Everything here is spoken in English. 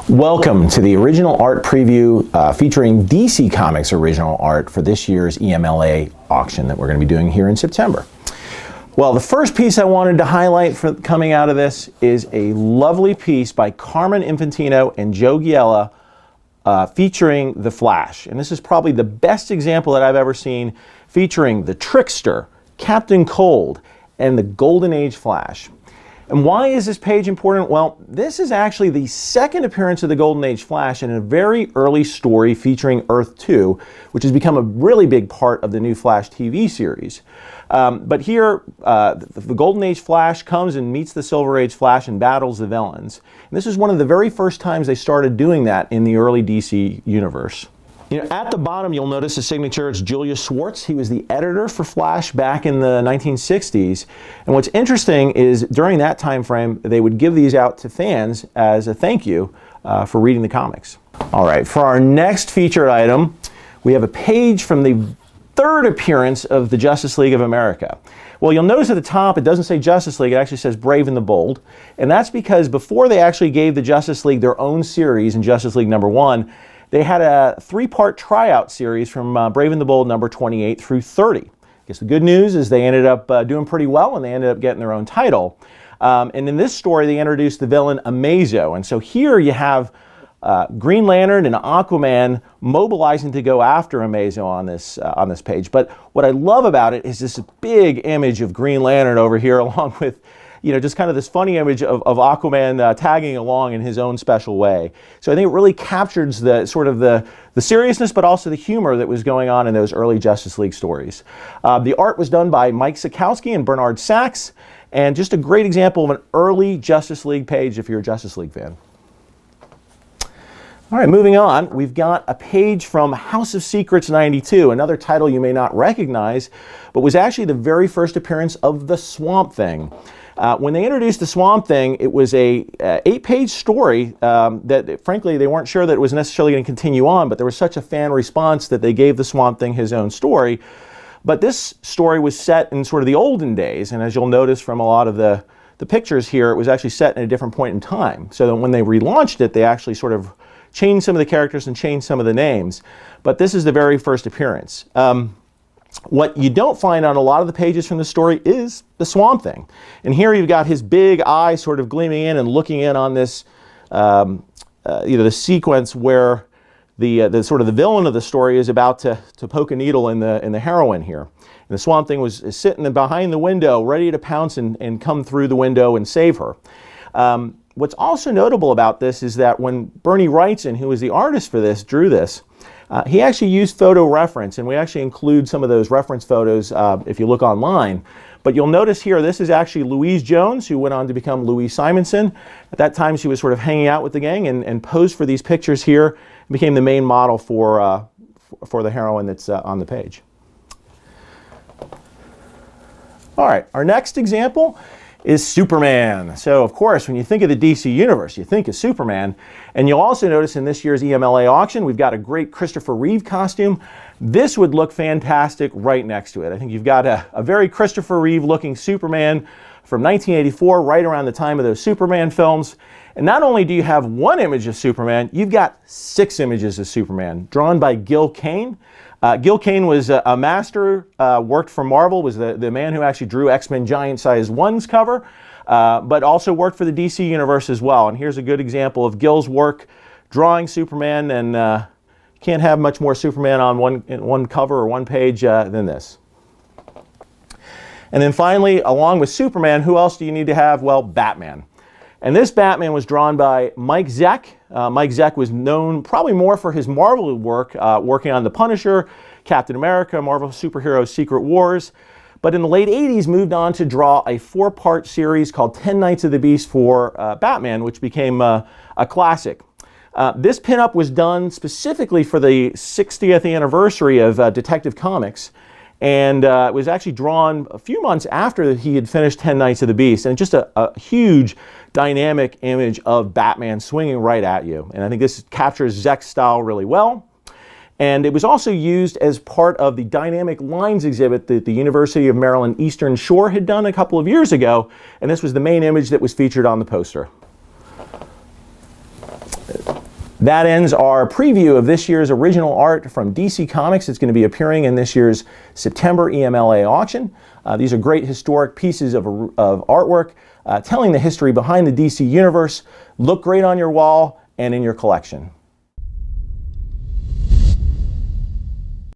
Welcome to the original art preview featuring DC Comics original art for this year's EMLA auction that we're going to be doing here in September. Well, the first piece I wanted to highlight for coming out of this is a lovely piece by Carmen Infantino and Joe Giella featuring the Flash. And this is probably the best example that I've ever seen featuring the Trickster, Captain Cold, and the Golden Age Flash. And why is this page important? Well, this is actually the second appearance of the Golden Age Flash in a very early story featuring Earth 2, which has become a really big part of the new Flash TV series. But here, the Golden Age Flash comes and meets the Silver Age Flash and battles the villains. And this is one of the very first times they started doing that in the early DC universe. You know, at the bottom, you'll notice the signature. It's Julius Schwartz. He was the editor for Flash back in the 1960s. And what's interesting is during that time frame, they would give these out to fans as a thank you for reading the comics. All right, for our next featured item, we have a page from the third appearance of the Justice League of America. Well, you'll notice at the top, it doesn't say Justice League, it actually says Brave and the Bold. And that's because before they actually gave the Justice League their own series in Justice League #1, they had a three-part tryout series from Brave and the Bold number 28 through 30. I guess the good news is they ended up doing pretty well, and they ended up getting their own title. And in this story, they introduced the villain Amazo. And so here you have Green Lantern and Aquaman mobilizing to go after Amazo on this page. But what I love about it is this big image of Green Lantern over here, along with just kind of this funny image of Aquaman tagging along in his own special way. So I think it really captures the sort of the seriousness, but also the humor that was going on in those early Justice League stories. The art was done by Mike Sekowsky and Bernard Sachs, and just a great example of an early Justice League page if you're a Justice League fan. All right, moving on, we've got a page from House of Secrets '92, another title you may not recognize, but was actually the very first appearance of the Swamp Thing. When they introduced the Swamp Thing, it was a 8-page story that, frankly, they weren't sure that it was necessarily going to continue on, but there was such a fan response that they gave the Swamp Thing his own story. But this story was set in sort of the olden days, and as you'll notice from a lot of the pictures here, it was actually set in a different point in time. So that when they relaunched it, they actually sort of changed some of the characters and changed some of the names. But this is the very first appearance. What you don't find on a lot of the pages from the story is the Swamp Thing. And here you've got his big eye sort of gleaming in and looking in on this, the sequence where the sort of the villain of the story is about to poke a needle in the heroine here. And the Swamp Thing is sitting behind the window, ready to pounce and come through the window and save her. What's also notable about this is that when Bernie Wrightson, who was the artist for this, drew this, he actually used photo reference, and we actually include some of those reference photos if you look online. But you'll notice here, this is actually Louise Jones, who went on to become Louise Simonson. At that time, she was sort of hanging out with the gang and posed for these pictures here, and became the main model for the heroine that's on the page. All right, our next example is Superman. So of course, when you think of the DC Universe, you think of Superman. And you'll also notice in this year's EMLA auction, we've got a great Christopher Reeve costume. This would look fantastic right next to it. I think you've got a very Christopher Reeve looking Superman from 1984, right around the time of those Superman films. And not only do you have one image of Superman, you've got 6 images of Superman, drawn by Gil Kane. Gil Kane was a master, worked for Marvel, was the man who actually drew X-Men Giant Size 1's cover, but also worked for the DC Universe as well. And here's a good example of Gil's work drawing Superman, and can't have much more Superman on one cover or one page than this. And then finally, along with Superman, who else do you need to have? Well, Batman. And this Batman was drawn by Mike Zeck. Mike Zeck was known probably more for his Marvel work, working on The Punisher, Captain America, Marvel Superhero Secret Wars. But in the late 80s, moved on to draw a 4-part series called 10 Nights of the Beast for Batman, which became a classic. This pinup was done specifically for the 60th anniversary of Detective Comics. And it was actually drawn a few months after he had finished 10 Nights of the Beast. And just a huge dynamic image of Batman swinging right at you. And I think this captures Zeck's style really well. And it was also used as part of the Dynamic Lines exhibit that the University of Maryland Eastern Shore had done a couple of years ago. And this was the main image that was featured on the poster. That ends our preview of this year's original art from DC Comics. It's going to be appearing in this year's September EMLA auction. These are great historic pieces of artwork telling the history behind the DC universe. Look great on your wall and in your collection.